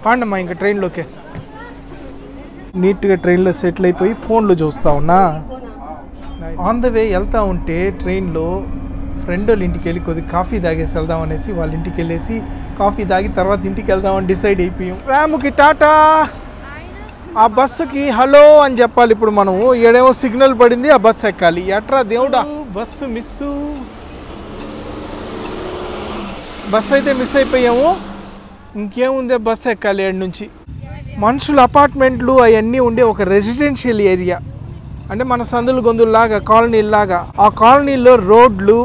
పాండమ్మా ఇంకా ట్రైన్లోకే. నీట్గా ట్రైన్లో సెటిల్ అయిపోయి ఫోన్లో చూస్తూ ఉన్నా. ఆన్ ద వే వెళ్తూ ఉంటే ట్రైన్లో ఫ్రెండ్ వాళ్ళ ఇంటికి వెళ్ళి కొద్దిగా కాఫీ తాగేసి వెళ్దాం అనేసి వాళ్ళ ఇంటికి వెళ్ళేసి కాఫీ తాగి తర్వాత ఇంటికి వెళ్దామని డిసైడ్ అయిపోయాం. రాముకి టాటా, ఆ బస్సుకి హలో అని చెప్పాలి. ఇప్పుడు మనం ఏడేమో సిగ్నల్ పడింది, ఆ బస్సు ఎక్కాలి. ఎట్రా దేవుడా, బస్సు మిస్సు. బస్సు అయితే మిస్ అయిపోయాము. ఇంకేముందే, బస్సు ఎక్కాలి ఏడు నుంచి. మనుషులు అపార్ట్మెంట్లు అవన్నీ ఉండే ఒక రెసిడెన్షియల్ ఏరియా, అంటే మన సందులు గొంతుల్లాగా కాలనీలాగా. ఆ కాలనీలో రోడ్లు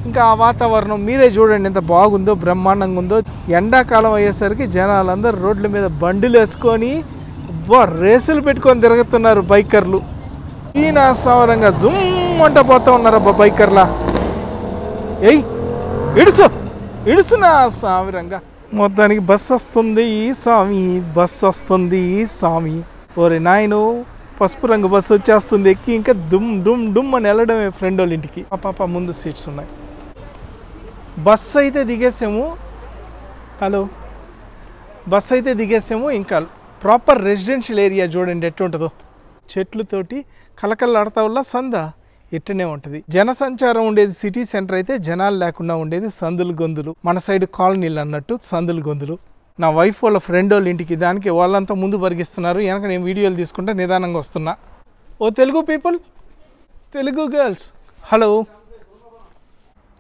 ఇంకా ఆ వాతావరణం మీరే చూడండి ఎంత బాగుందో, బ్రహ్మాండంగా ఉందో. ఎండాకాలం అయ్యేసరికి జనాలందరూ రోడ్ల మీద బండులు వేసుకొని రేసులు పెట్టుకొని తిరుగుతున్నారు బైకర్లు. ఈయన సావరంగా జుమ్ అంట పోతూ ఉన్నారు అబ్బా బైకర్లా. ఏయ్ ఇడుసు ఇడుసు నా సావిరంగా. మొత్తానికి బస్సు వస్తుంది స్వామి, బస్సు వస్తుంది స్వామి. ఓరే నాయను, పసుపు రంగు బస్సు వచ్చేస్తుంది. ఎక్కి ఇంకా దుమ్ డుమ్ డుమ్ అని వెళ్ళడమే ఫ్రెండ్ వాళ్ళ ఇంటికి. పాప ముందు సీట్స్ ఉన్నాయి. బస్సు అయితే దిగేసాము. హలో, బస్సు అయితే దిగేసాము. ఇంకా ప్రాపర్ రెసిడెన్షియల్ ఏరియా చూడండి ఎట్టుంటుందో. చెట్లతోటి కలకల్లాడుతా వల్ల సంద ఎట్టనే ఉంటుంది. జనసంచారం ఉండేది సిటీ సెంటర్ అయితే, జనాలు లేకుండా ఉండేది సందులు గొంతులు. మన సైడ్ కాలనీలు అన్నట్టు సందులు గొంతులు. నా వైఫ్ వాళ్ళ ఫ్రెండ్ వాళ్ళ ఇంటికి దానికి వాళ్ళంతా ముందు పరిగిస్తున్నారు. వెనక నేను వీడియోలు తీసుకుంటే నిదానంగా వస్తున్నా. ఓ Telugu people, Telugu girls, hello.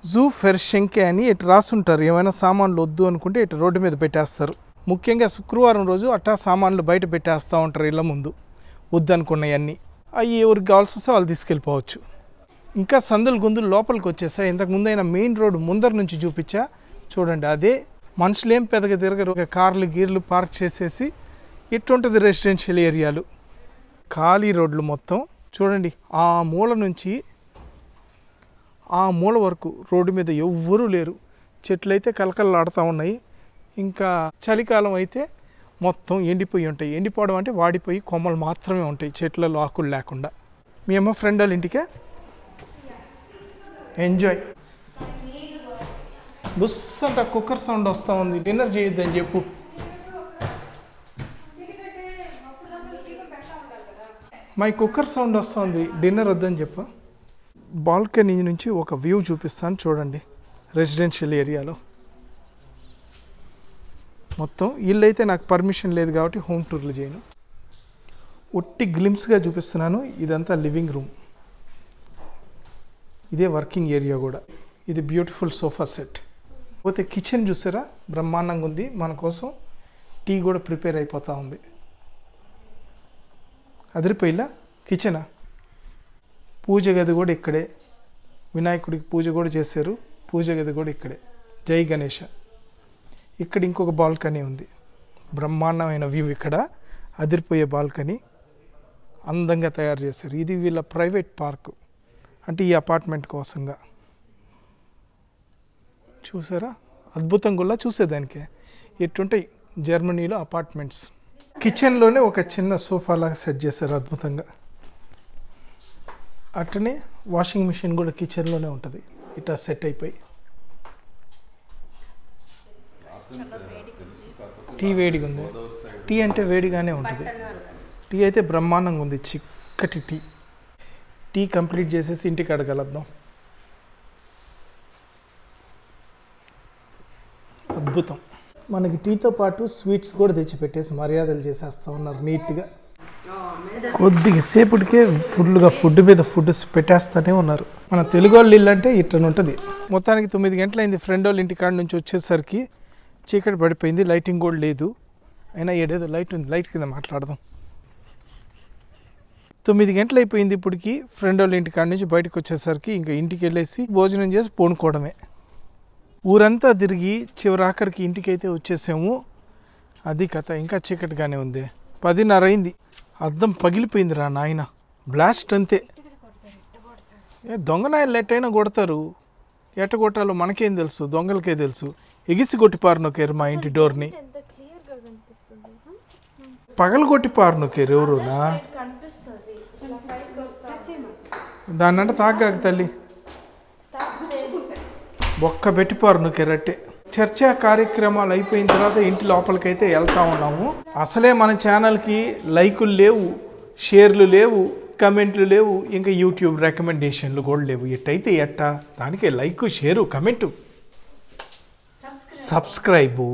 జూ ఫెర్ శంకే అని ఇటు రాసుంటారు. ఏమైనా సామాన్లు వద్దు అనుకుంటే ఇటు రోడ్డు మీద పెట్టేస్తారు. ముఖ్యంగా శుక్రవారం రోజు అట్టా సామాన్లు బయట పెట్టేస్తూ ఉంటారు ఇళ్ళ ముందు, వద్దనుకున్నవన్నీ. అవి ఎవరికి కావాల్సి వస్తే వాళ్ళు తీసుకెళ్ళిపోవచ్చు. ఇంకా సందులు గొంతులు లోపలికి వచ్చేసా. ఇంతకుముందు అయినా మెయిన్ రోడ్డు ముందర నుంచి చూపించా చూడండి. అదే మనుషులు ఏం పెద్దగా తిరగరు, కార్లు గీర్లు పార్క్ చేసేసి ఇట్టుంటుంది రెసిడెన్షియల్ ఏరియాలు. ఖాళీ రోడ్లు మొత్తం చూడండి. ఆ మూల నుంచి ఆ మూల వరకు రోడ్డు మీద ఎవ్వరూ లేరు. చెట్లు అయితే కలకలలాడుతూ ఉన్నాయి. ఇంకా చలికాలం అయితే మొత్తం ఎండిపోయి ఉంటాయి. ఎండిపోవడం అంటే వాడిపోయి కొమ్మలు మాత్రమే ఉంటాయి, చెట్లలో ఆకులు లేకుండా. మీ అమ్మ ఫ్రెండ్ వాళ్ళ ఇంటికే ఎంజాయ్. బుస్ అంట కుక్కర్ సౌండ్ వస్తూ ఉంది. డిన్నర్ చేయొద్దని చెప్పు. మై కుక్కర్ సౌండ్ వస్తుంది, డిన్నర్ వద్దని చెప్పు. బాల్కనీ నుంచి ఒక వ్యూ చూపిస్తాను చూడండి. రెసిడెన్షియల్ ఏరియాలో మొత్తం ఇల్లు అయితే నాకు పర్మిషన్ లేదు కాబట్టి హోమ్ టూర్లు చేయను. ఒట్టి గ్లిమ్స్గా చూపిస్తున్నాను. ఇదంతా లివింగ్ రూమ్, ఇదే వర్కింగ్ ఏరియా కూడా. ఇది బ్యూటిఫుల్ సోఫా సెట్. పోతే కిచెన్ చూసారా, బ్రహ్మాండంగా ఉంది. మన కోసం టీ కూడా ప్రిపేర్ అయిపోతూ ఉంది. అదిరిపోయిలా కిచెనా. పూజ గది కూడా ఇక్కడే, వినాయకుడికి పూజ కూడా చేశారు. పూజ గది కూడా ఇక్కడే. జై గణేష. ఇక్కడ ఇంకొక బాల్కనీ ఉంది, బ్రహ్మాండమైన వ్యూ. ఇక్కడ అదిరిపోయే బాల్కనీ అందంగా తయారు చేశారు. ఇది వీళ్ళ ప్రైవేట్ పార్కు, అంటే ఈ అపార్ట్మెంట్ కోసంగా. చూసారా, అద్భుతంగా కూడా చూసేదానికే. ఎట్టుంటాయి జర్మనీలో అపార్ట్మెంట్స్. కిచెన్లోనే ఒక చిన్న సోఫా లాగా సెట్ చేశారు అద్భుతంగా. అట్లనే వాషింగ్ మిషన్ కూడా కిచెన్లోనే ఉంటుంది, ఇట్లా సెట్ అయిపోయి. టీ వేడిగా ఉంది. టీ అంటే వేడిగానే ఉంటుంది. టీ అయితే బ్రహ్మాండంగా ఉంది, చిక్కటి టీ. టీ కంప్లీట్ చేసేసి ఇంటికి అడగలద్దాం. అద్భుతం. మనకి టీతో పాటు స్వీట్స్ కూడా తెచ్చిపెట్టేసి మర్యాదలు చేసేస్తూ ఉన్నారు నీట్గా. కొద్దిగా సేపటికే ఫుల్గా ఫుడ్ మీద ఫుడ్ పెట్టేస్తూనే ఉన్నారు. మన తెలుగు వాళ్ళు ఇల్లు అంటే ఇట్లా ఉంటుంది. మొత్తానికి 9 గంటలైంది ఫ్రెండ్ వాళ్ళ ఇంటి కాడ నుంచి వచ్చేసరికి. చీకటి పడిపోయింది, లైటింగ్ కూడా లేదు. అయినా ఏడేదో లైట్ ఉంది, లైట్ కింద మాట్లాడదాం. 9 గంటలు అయిపోయింది ఇప్పటికి. ఫ్రెండ్ వాళ్ళ ఇంటి కాడ నుంచి బయటకు వచ్చేసరికి ఇంకా ఇంటికి వెళ్ళేసి భోజనం చేసి పోనుకోవడమే. ఊరంతా తిరిగి చివరాఖరికి ఇంటికి అయితే వచ్చేసాము. అది కథ. ఇంకా చీకటిగానే ఉంది. 10:30 అయింది. అద్దం పగిలిపోయింది రా నాయన. బ్లాస్ట్ అంతే. దొంగ నాయలు ఎట్టయినా కొడతారు. ఎట్ట కొట్టాలో మనకేం తెలుసు, దొంగలకే తెలుసు. ఎగిసి కొట్టిపారు నొక్కారు మా ఇంటి డోర్ని. పగలు కొట్టిపారు నొక్కారు ఎవరునా. దాన్నంటే తాగాక తల్లి బొక్క పెట్టిపారు నొక్కారట్టే. చర్చా కార్యక్రమాలు అయిపోయిన తర్వాత ఇంటి లోపలికైతే వెళ్తా ఉన్నాము. అసలే మన ఛానల్కి లైకులు లేవు, షేర్లు లేవు, కమెంట్లు లేవు, ఇంకా యూట్యూబ్ రికమెండేషన్లు కూడా లేవు. ఎట్టయితే ఎట్టా? దానికే లైక్, షేరు, కమెంటు, సబ్స్క్రైబు.